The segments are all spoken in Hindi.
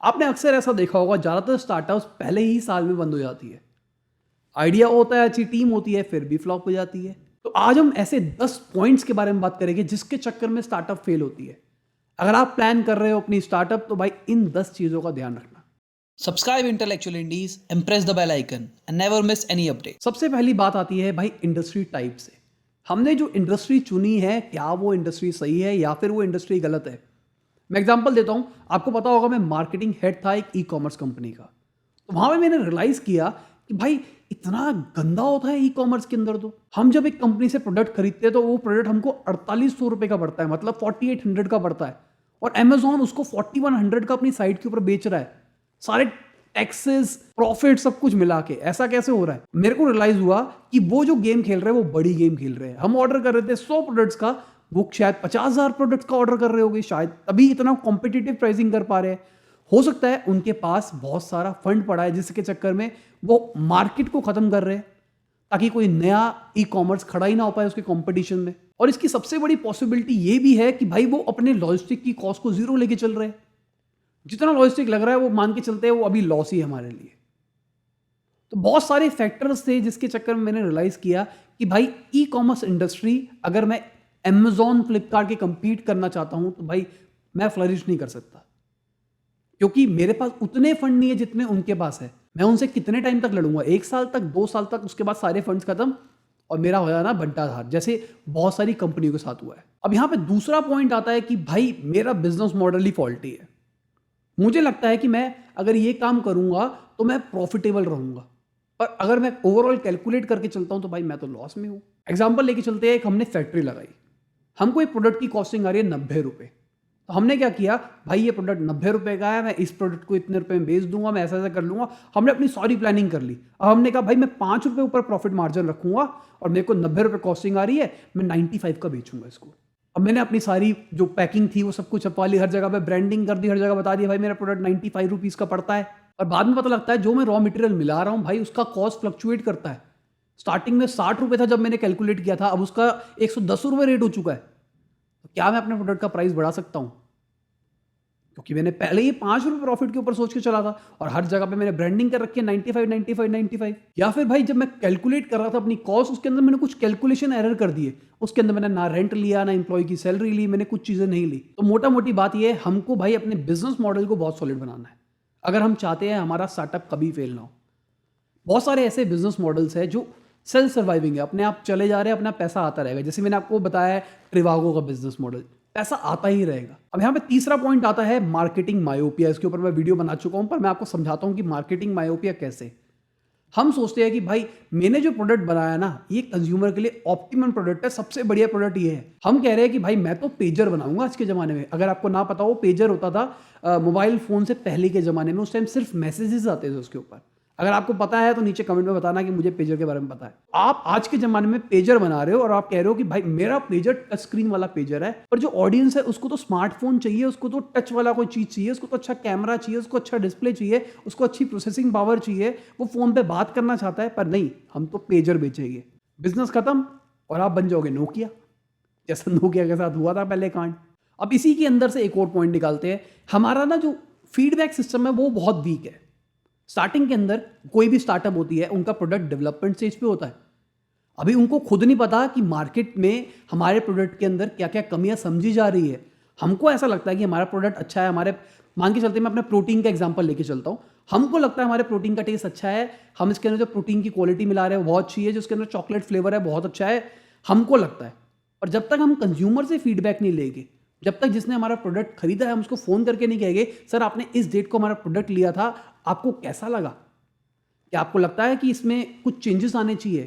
आपने अक्सर ऐसा देखा होगा, ज़्यादातर स्टार्टअप्स पहले ही साल में बंद हो जाती है। आइडिया होता है, अच्छी टीम होती है, फिर भी फ्लॉप हो जाती है। तो आज हम ऐसे 10 पॉइंट्स के बारे में बात करेंगे जिसके चक्कर में स्टार्टअप फेल होती है। अगर आप प्लान कर रहे हो अपनी स्टार्टअप, तो भाई इन 10 चीज़ों का ध्यान रखना। Subscribe Intellectual Indies and press the bell icon and never miss any update. सबसे पहली बात आती है भाई इंडस्ट्री टाइप से। हमने जो इंडस्ट्री चुनी है, क्या वो इंडस्ट्री सही है या फिर वो इंडस्ट्री गलत है। मैं एग्जांपल देता हूं, आपको पता होगा मैं मार्केटिंग हेड था एक ई कॉमर्स कंपनी का। तो वहां पे मैंने रियलाइज किया कि भाई इतना गंदा होता है ई कॉमर्स के अंदर। तो हम जब एक कंपनी से प्रोडक्ट खरीदते हैं तो वो प्रोडक्ट हमको 4800 रुपए का पड़ता है, मतलब 4800 का पड़ता है, और अमेजोन उसको 4100 का अपनी साइट के ऊपर बेच रहा है। सारे टैक्सेस, प्रॉफिट, सब कुछ मिला के। ऐसा कैसे हो रहा है? मेरे को रियलाइज हुआ कि वो जो गेम खेल रहे हैं वो बड़ी गेम खेल रहे हैं। हम ऑर्डर कर रहे थे 100 प्रोडक्ट्स का, वो शायद 50,000 प्रोडक्ट्स का ऑर्डर कर रहे होंगे, शायद तभी इतना कॉम्पिटिटिव प्राइसिंग कर पा रहे हैं। हो सकता है उनके पास बहुत सारा फंड पड़ा है जिसके चक्कर में वो मार्केट को खत्म कर रहे हैं ताकि कोई नया ई कॉमर्स खड़ा ही ना हो पाए उसके कंपटीशन में। और इसकी सबसे बड़ी पॉसिबिलिटी ये भी है कि भाई वो अपने लॉजिस्टिक की कॉस्ट को जीरो लेके चल रहे हैं। जितना लॉजिस्टिक लग रहा है वो मान के चलते हैं वो अभी लॉस ही है हमारे लिए। तो बहुत सारे फैक्टर्स थे जिसके चक्कर में मैंने रियलाइज किया कि भाई ई कॉमर्स इंडस्ट्री, अगर मैं अमेजोन, फ्लिपकार्ट के कंपीट करना चाहता हूं तो भाई मैं फ्लरिश नहीं कर सकता, क्योंकि मेरे पास उतने फंड नहीं है जितने उनके पास है। मैं उनसे कितने टाइम तक लड़ूंगा? 1 साल तक, 2 साल तक, उसके बाद सारे फंड्स खत्म और मेरा हो जाना बंटाधार, जैसे बहुत सारी कंपनियों के साथ हुआ है। अब यहां पे दूसरा पॉइंट आता है कि भाई मेरा बिजनेस मॉडल ही फॉल्टी है। मुझे लगता है कि मैं अगर ये काम करूंगा तो मैं प्रॉफिटेबल रहूंगा, पर अगर मैं ओवरऑल कैलकुलेट करके चलता हूं तो भाई मैं तो लॉस में हूं। एग्जांपल लेके चलते हैं, एक हमने फैक्ट्री लगाई, हमको एक प्रोडक्ट की कॉस्टिंग आ रही है 90 रुपए। तो हमने क्या किया, भाई ये प्रोडक्ट 90 रुपए का है, मैं इस प्रोडक्ट को इतने रुपए में बेच दूंगा, मैं ऐसा ऐसा कर लूंगा। हमने अपनी सारी प्लानिंग कर ली। अब हमने कहा भाई मैं 5 रुपए ऊपर प्रॉफिट मार्जिन रखूंगा और मेरे को 90 रुपए कॉस्टिंग आ रही है, मैं 95 का बेचूंगा इसको। अब मैंने अपनी सारी जो पैकिंग थी वो सब कुछ छपवा ली, हर जगह पे ब्रांडिंग कर दी, हर जगह बता दिया भाई मेरा प्रोडक्ट 95 रुपीज़ का पड़ता है। और बाद में पता लगता है जो मैं रॉ मटेरियल मिला रहा हूँ भाई उसका कॉस्ट फ्लक्चुएट करता है। स्टार्टिंग में 60 रुपए था जब मैंने कैलकुलेट किया था, अब उसका 110 रुपए रेट हो चुका है। तो क्या मैं अपने प्रोडक्ट का प्राइस बढ़ा सकता हूँ? क्योंकि मैंने पहले ही 5 रुपए प्रॉफिट के ऊपर सोच के चला था और हर जगह पे मैंने ब्रांडिंग कर रखी है 95 95 95। या फिर भाई जब मैं कैलकुलेट कर रहा था अपनी कॉस्ट, उसके अंदर मैंने कुछ कैलकुलेशन एरर कर दिए। उसके अंदर मैंने ना रेंट लिया, ना एम्प्लॉय की सैलरी ली, मैंने कुछ चीजें नहीं ली। तो मोटा मोटी बात यह है, हमको भाई अपने बिजनेस मॉडल को बहुत सॉलिड बनाना है अगर हम चाहते हैं हमारा स्टार्टअप कभी फेल ना हो। बहुत सारे ऐसे बिजनेस मॉडल्स हैं जो सेल्फ सर्वाइविंग है, अपने आप चले जा रहे हैं, अपना पैसा आता रहेगा। जैसे मैंने आपको बताया है ट्रिवागो का बिजनेस मॉडल, पैसा आता ही रहेगा। अब यहाँ पे तीसरा पॉइंट आता है मार्केटिंग मायोपिया। इसके ऊपर मैं वीडियो बना चुका हूं, पर मैं आपको समझाता हूं कि मार्केटिंग मायोपिया कैसे। हम सोचते हैं कि भाई मैंने जो प्रोडक्ट बनाया ना ये कंज्यूमर के लिए ऑप्टिमम प्रोडक्ट है, सबसे बढ़िया प्रोडक्ट ये है। हम कह रहे हैं कि भाई मैं तो पेजर बनाऊंगा आज के जमाने में। अगर आपको ना पता हो, पेजर होता था मोबाइल फोन से पहले के जमाने में, उस टाइम सिर्फ मैसेजेस आते थे उसके ऊपर। अगर आपको पता है तो नीचे कमेंट में बताना कि मुझे पेजर के बारे में पता है। आप आज के जमाने में पेजर बना रहे हो और आप कह रहे हो कि भाई मेरा पेजर टच स्क्रीन वाला पेजर है, पर जो ऑडियंस है उसको तो स्मार्टफोन चाहिए, उसको तो टच वाला कोई चीज चाहिए, उसको तो अच्छा कैमरा चाहिए, उसको अच्छा डिस्प्ले चाहिए, उसको अच्छी प्रोसेसिंग पावर चाहिए, वो फोन पे बात करना चाहता है। पर नहीं, हम तो पेजर बेचेंगे। बिजनेस खत्म और आप बन जाओगे नोकिया, जैसा नोकिया के साथ हुआ था पहले कांड। अब इसी के अंदर से एक और पॉइंट निकालते हैं। हमारा ना जो फीडबैक सिस्टम है वो बहुत वीक है। स्टार्टिंग के अंदर कोई भी स्टार्टअप होती है, उनका प्रोडक्ट डेवलपमेंट स्टेज पे होता है। अभी उनको खुद नहीं पता कि मार्केट में हमारे प्रोडक्ट के अंदर क्या क्या कमियां समझी जा रही है। हमको ऐसा लगता है कि हमारा प्रोडक्ट अच्छा है, हमारे मान के चलते, मैं अपने प्रोटीन का एग्जांपल लेके चलता हूं। हमको लगता है हमारे प्रोटीन का टेस्ट अच्छा है, हम इसके अंदर जो प्रोटीन की क्वालिटी मिला रहे हैं वो बहुत अच्छी है, जो इसके अंदर चॉकलेट फ्लेवर है बहुत अच्छा है, हमको लगता है। और जब तक हम कंज्यूमर से फीडबैक नहीं लेंगे, जब तक जिसने हमारा प्रोडक्ट खरीदा है हम उसको फोन करके नहीं कहेंगे सर आपने इस डेट को हमारा प्रोडक्ट लिया था, आपको कैसा लगा? क्या आपको लगता है कि इसमें कुछ चेंजेस आने चाहिए?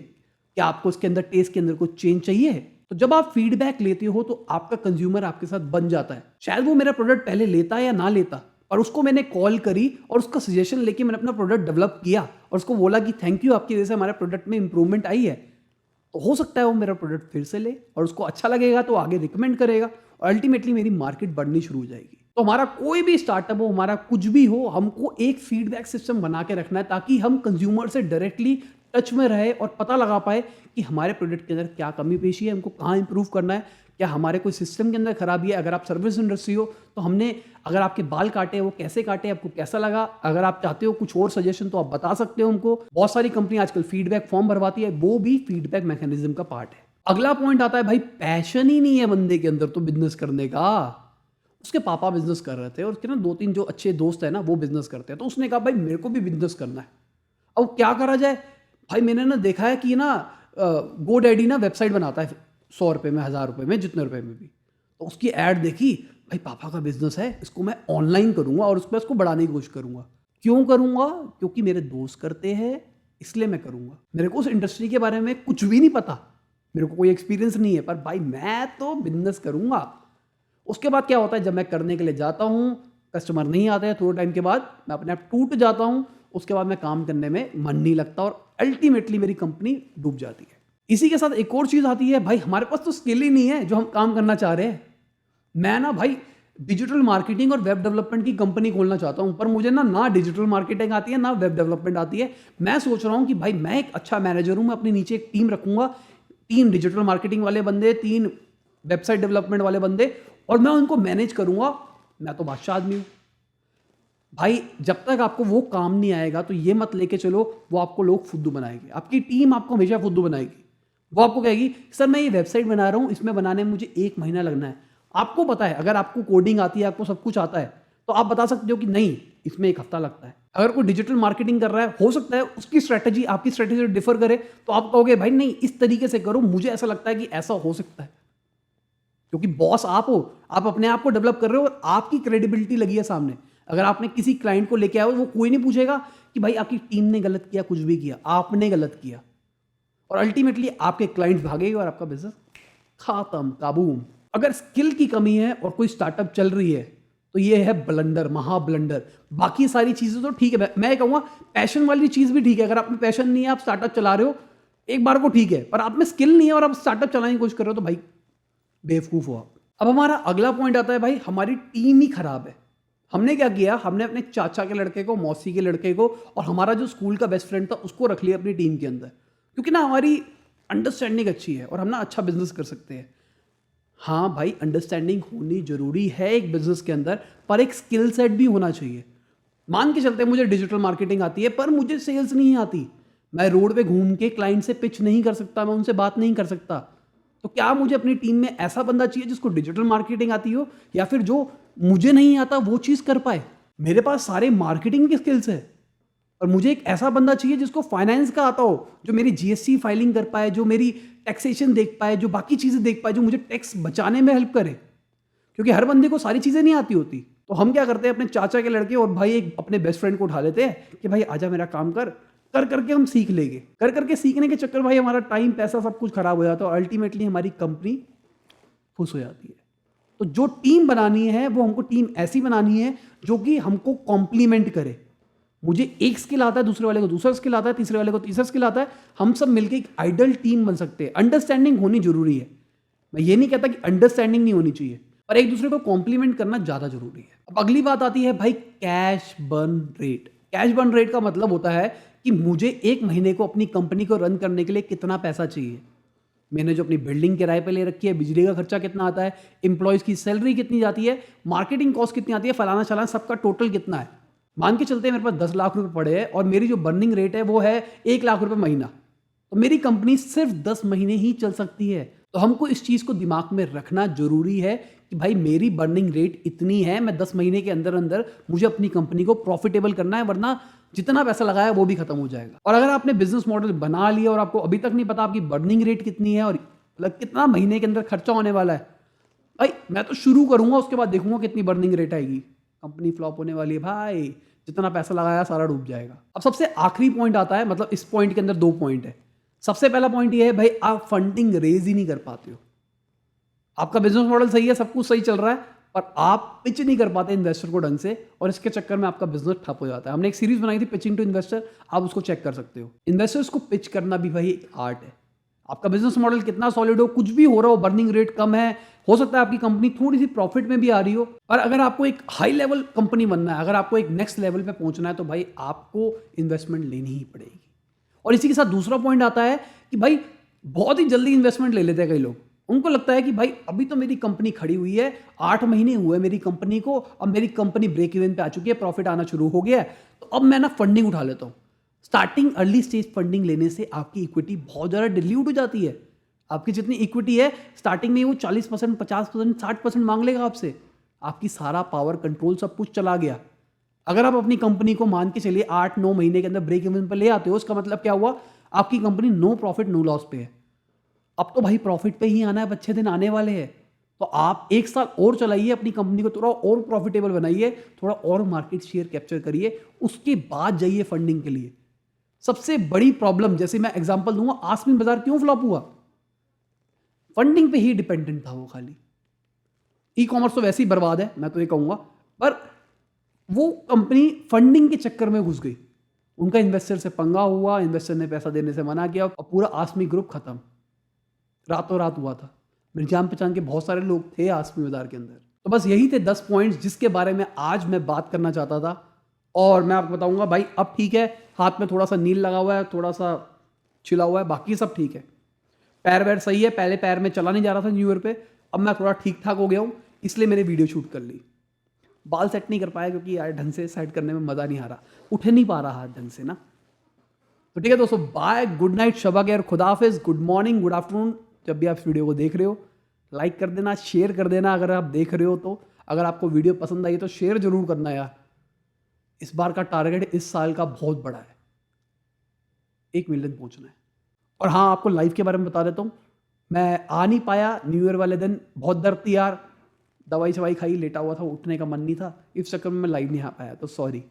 क्या आपको इसके अंदर टेस्ट के अंदर कुछ चेंज चाहिए? तो जब आप फीडबैक लेते हो तो आपका कंज्यूमर आपके साथ बन जाता है। शायद वो मेरा प्रोडक्ट पहले लेता या ना लेता, और उसको मैंने कॉल करी और उसका सजेशन लेके मैंने अपना प्रोडक्ट डेवलप किया और उसको बोला कि थैंक यू, आपकी वजह से हमारे प्रोडक्ट में इंप्रूवमेंट आई है। तो हो सकता है वो मेरा प्रोडक्ट फिर से ले और उसको अच्छा लगेगा तो आगे रिकमेंड करेगा और अल्टीमेटली मेरी मार्केट बढ़नी शुरू हो जाएगी। तो हमारा कोई भी स्टार्टअप हो, हमारा कुछ भी हो, हमको एक फीडबैक सिस्टम बना के रखना है ताकि हम कंज्यूमर से डायरेक्टली टच में रहे और पता लगा पाए कि हमारे प्रोडक्ट के अंदर क्या कमी पेशी है, हमको कहाँ इंप्रूव करना है, क्या हमारे कोई सिस्टम के अंदर खराबी है। अगर आप सर्विस इंडस्ट्री हो तो हमने अगर आपके बाल काटे वो कैसे काटे, आपको कैसा लगा, अगर आप चाहते हो कुछ और सजेशन तो आप बता सकते हो हमको। बहुत सारी कंपनी आजकल फीडबैक फॉर्म भरवाती है, वो भी फीडबैक मैकेनिज्म का पार्ट है। अगला पॉइंट आता है भाई पैशन ही नहीं है बंदे के अंदर तो बिजनेस करने का। उसके पापा बिजनेस कर रहे थे और उसके ना 2-3 जो अच्छे दोस्त है ना वो बिजनेस करते हैं, तो उसने कहा भाई मेरे को भी बिजनेस करना है। अब क्या करा जाए भाई, मैंने ना देखा है कि ना गो डैडी ना वेबसाइट बनाता है 100 रुपये में, 1000 रुपये में, जितने रुपये में भी। तो उसकी ऐड देखी, भाई पापा का बिजनेस है, इसको मैं ऑनलाइन करूंगा और उसको बढ़ाने की कोशिश करूंगा। क्यों करूंगा? क्योंकि मेरे दोस्त करते हैं इसलिए मैं करूंगा। मेरे को उस इंडस्ट्री के बारे में कुछ भी नहीं पता, मेरे को कोई एक्सपीरियंस नहीं है, पर भाई मैं तो बिजनेस करूंगा। उसके बाद क्या होता है, जब मैं करने के लिए जाता हूँ कस्टमर नहीं आते हैं, थोड़े टाइम के बाद मैं अपने आप टूट जाता हूँ। उसके बाद मैं काम करने में मन नहीं लगता और अल्टीमेटली मेरी कंपनी डूब जाती है। इसी के साथ एक और चीज़ आती है, भाई हमारे पास तो स्किल ही नहीं है जो हम काम करना चाह रहे हैं। मैं ना भाई डिजिटल मार्केटिंग और वेब डेवलपमेंट की कंपनी खोलना चाहता हूं, पर मुझे ना डिजिटल मार्केटिंग आती है ना वेब डेवलपमेंट आती है। मैं सोच रहा हूं कि भाई मैं एक अच्छा मैनेजर हूं, मैं अपने नीचे एक टीम रखूंगा, 3 डिजिटल मार्केटिंग वाले बंदे, 3 वेबसाइट डेवलपमेंट वाले बंदे, और मैं उनको मैनेज करूंगा। मैं तो बादशाह आदमी हूं भाई। जब तक आपको वो काम नहीं आएगा तो ये मत लेके चलो वो आपको लोग फुद्दू बनाएंगे, आपकी टीम आपको हमेशा फुद्दू बनाएगी। वो आपको कहेगी सर मैं ये वेबसाइट बना रहा हूँ, इसमें बनाने में मुझे 1 महीना लगना है। आपको पता है, अगर आपको कोडिंग आती है, आपको सब कुछ आता है, तो आप बता सकते हो कि नहीं इसमें 1 हफ्ता लगता है। अगर कोई डिजिटल मार्केटिंग कर रहा है, हो सकता है उसकी स्ट्रैटेजी आपकी स्ट्रैटेजी से डिफर करे, तो आप कहोगे भाई नहीं इस तरीके से करो, मुझे ऐसा लगता है कि ऐसा हो सकता है। क्योंकि बॉस आप हो, आप अपने आप को डेवलप कर रहे हो और आपकी क्रेडिबिलिटी लगी है सामने। अगर आपने किसी क्लाइंट को लेके आए हो, वो कोई नहीं पूछेगा कि भाई आपकी टीम ने गलत किया, कुछ भी किया, आपने गलत किया। और अल्टीमेटली आपके क्लाइंट्स भागेंगे और आपका बिजनेस खत्म, काबूम। अगर स्किल की कमी है और कोई स्टार्टअप चल रही है तो ये है ब्लंडर, महा ब्लंडर। बाकी सारी चीजें तो ठीक है, मैं कहूँगा पैशन वाली चीज भी ठीक है। अगर आप में पैशन नहीं है, आप स्टार्टअप चला रहे हो एक बार को ठीक है, पर आप में स्किल नहीं है और आप स्टार्टअप चलाने की कोशिश कर रहे हो तो भाई बेवकूफ हो आप। अब हमारा अगला पॉइंट आता है, भाई हमारी टीम ही खराब है। हमने क्या किया, हमने अपने चाचा के लड़के को, मौसी के लड़के को और हमारा जो स्कूल का बेस्ट फ्रेंड था उसको रख लिया अपनी टीम के अंदर, क्योंकि ना हमारी अंडरस्टैंडिंग अच्छी है और हम ना अच्छा बिजनेस कर सकते हैं। हाँ भाई अंडरस्टैंडिंग होनी जरूरी है एक बिजनेस के अंदर, पर एक स्किल सेट भी होना चाहिए। मान के चलते मुझे डिजिटल मार्केटिंग आती है पर मुझे सेल्स नहीं आती, मैं रोड पे घूम के क्लाइंट से पिच नहीं कर सकता, मैं उनसे बात नहीं कर सकता। तो क्या मुझे अपनी टीम में ऐसा बंदा चाहिए जिसको डिजिटल मार्केटिंग आती हो, या फिर जो मुझे नहीं आता वो चीज़ कर पाए? मेरे पास सारे मार्केटिंग के स्किल्स है, और मुझे एक ऐसा बंदा चाहिए जिसको फाइनेंस का आता हो, जो मेरी जीएसटी फाइलिंग कर पाए, जो मेरी टैक्सेशन देख पाए, जो बाकी चीज़ें देख पाए, जो मुझे टैक्स बचाने में हेल्प करे। क्योंकि हर बंदे को सारी चीज़ें नहीं आती होती। तो हम क्या करते हैं, अपने चाचा के लड़के और भाई एक अपने बेस्ट फ्रेंड को उठा लेते हैं कि भाई आजा मेरा काम कर, कर करके हम सीख लेंगे। कर करके सीखने के चक्कर भाई हमारा टाइम, पैसा सब कुछ खराब हो जाता है और अल्टीमेटली हमारी कंपनी फुस हो जाती है। तो जो टीम बनानी है वो हमको टीम ऐसी बनानी है जो कि हमको कॉम्प्लीमेंट करे। मुझे एक स्किल आता है, दूसरे वाले को दूसरा स्किल आता है, तीसरे वाले को तीसरा स्किल आता है, हम सब मिलकर एक आइडल टीम बन सकते हैं। अंडरस्टैंडिंग होनी जरूरी है, मैं ये नहीं कहता कि अंडरस्टैंडिंग नहीं होनी चाहिए, पर एक दूसरे को कॉम्प्लीमेंट करना ज्यादा जरूरी है। अब अगली बात आती है भाई cash burn rate. Cash burn rate का मतलब होता है कि मुझे 1 महीने को अपनी कंपनी को रन करने के लिए कितना पैसा चाहिए। मैंने जो अपनी बिल्डिंग किराए पे ले रखी है, बिजली का खर्चा कितना आता है, एम्प्लॉयज़ की सैलरी कितनी जाती है, मार्केटिंग कॉस्ट कितनी आती है, फलाना चलाना, सबका टोटल कितना है। मान के चलते हैं मेरे पास 10 लाख रुपए पड़े हैं और मेरी जो बर्निंग रेट है वो है 1 लाख रुपए महीना, तो मेरी कंपनी सिर्फ 10 महीने ही चल सकती है। तो हमको इस चीज़ को दिमाग में रखना जरूरी है कि भाई मेरी बर्निंग रेट इतनी है, मैं 10 महीने के अंदर अंदर मुझे अपनी कंपनी को प्रॉफिटेबल करना है, वरना जितना पैसा लगाया वो भी खत्म हो जाएगा। और अगर आपने बिजनेस मॉडल बना लिया और आपको अभी तक नहीं पता आपकी बर्निंग रेट कितनी है और मतलब कितना महीने के अंदर खर्चा होने वाला है, भाई मैं तो शुरू करूंगा, उसके बाद देखूंगा कितनी बर्निंग रेट आएगी। कंपनी फ्लॉप होने वाली है भाई, जितना पैसा लगाया सारा डूब जाएगा। अब सबसे आखिरी पॉइंट आता है, मतलब इस पॉइंट के अंदर 2 पॉइंट है। सबसे पहला पॉइंट ये है भाई आप फंडिंग रेज ही नहीं कर पाते हो। आपका बिजनेस मॉडल सही है, सब कुछ सही चल रहा है, पर आप पिच नहीं कर पाते इन्वेस्टर को ढंग से, और इसके चक्कर में आपका बिजनेस ठप हो जाता है। हमने एक सीरीज बनाई थी पिचिंग टू इन्वेस्टर, आप उसको चेक कर सकते हो। इन्वेस्टर्स को पिच करना भी भाई एक आर्ट है। आपका बिजनेस मॉडल कितना सॉलिड हो, कुछ भी हो रहा हो, बर्निंग रेट कम है, हो सकता है आपकी कंपनी थोड़ी सी प्रॉफिट में भी आ रही हो, पर अगर आपको एक हाई लेवल कंपनी बनना है, अगर आपको एक नेक्स्ट लेवल पे पहुंचना है, तो भाई आपको इन्वेस्टमेंट लेनी ही पड़ेगी। और इसी के साथ दूसरा पॉइंट आता है कि भाई बहुत ही जल्दी इन्वेस्टमेंट ले लेते हैं कई लोग। उनको लगता है कि भाई अभी तो मेरी कंपनी खड़ी हुई है, 8 महीने हुए मेरी कंपनी को, अब मेरी कंपनी ब्रेक इवन पे आ चुकी है, प्रॉफिट आना शुरू हो गया है, तो अब मैं ना फंडिंग उठा लेता हूँ। स्टार्टिंग अर्ली स्टेज फंडिंग लेने से आपकी इक्विटी बहुत ज़्यादा डिल्यूट हो जाती है। आपकी जितनी इक्विटी है स्टार्टिंग में वो 40%, 50%, 60% मांग लेगा आपसे। आपकी सारा पावर, कंट्रोल, सब कुछ चला गया। अगर आप अपनी कंपनी को मान के चलिए 8-9 महीने के अंदर ब्रेक इवन पर ले आते हो, उसका मतलब क्या हुआ, आपकी company no profit no loss पे है। अब तो भाई प्रॉफिट पे ही आना है, अच्छे दिन आने वाले हैं। तो आप 1 साल और चलाइए, अपनी कंपनी को थोड़ा और प्रॉफिटेबल बनाइए, थोड़ा और मार्केट शेयर कैप्चर करिए, उसके बाद जाइए फंडिंग के लिए। सबसे बड़ी प्रॉब्लम, जैसे मैं एग्जांपल दूंगा, आसमीन बाजार क्यों फ्लॉप हुआ, फंडिंग पे ही डिपेंडेंट था वो खाली। ई कॉमर्स तो वैसे ही बर्बाद है, मैं तो ये कहूंगा, पर वो कंपनी फंडिंग के चक्कर में घुस गई। उनका इन्वेस्टर से पंगा हुआ, इन्वेस्टर ने पैसा देने से मना किया और पूरा आसमी ग्रुप खत्म, रातों रात हुआ था। मेरी जान पहचान के बहुत सारे लोग थे आसमी बाजार के अंदर। तो बस यही थे 10 पॉइंट्स जिसके बारे में आज मैं बात करना चाहता था। और मैं आपको बताऊंगा भाई, अब ठीक है, हाथ में थोड़ा सा नील लगा हुआ है, थोड़ा सा छिला हुआ है, बाकी सब ठीक है। पैर वैर सही है, पहले पैर में चला नहीं जा रहा था न्यू ईयर पे, अब मैं थोड़ा ठीक ठाक हो गया हूँ, इसलिए मैंने वीडियो शूट कर ली। बाल सेट नहीं कर पाया क्योंकि यार ढंग से सेट करने में मज़ा नहीं आ रहा, उठ नहीं पा रहा हाथ ढंग से ना। तो ठीक है दोस्तों, बाय, गुड नाइट, शबा खैर, खुदा हाफिज़, गुड मॉर्निंग, गुड आफ्टरनून, जब भी आप इस वीडियो को देख रहे हो। लाइक कर देना, शेयर कर देना अगर आप देख रहे हो तो। अगर आपको वीडियो पसंद आई तो शेयर जरूर करना यार। इस बार का टारगेट इस साल का बहुत बड़ा है, 1 मिलियन पहुंचना है। और हाँ, आपको लाइव के बारे में बता देता हूँ, मैं आ नहीं पाया न्यू ईयर वाले दिन, बहुत दर्द थी यार, दवाई शवाई खाई, लेटा हुआ था, उठने का मन नहीं था, इस चक्कर में मैं लाइव नहीं आ पाया, तो सॉरी।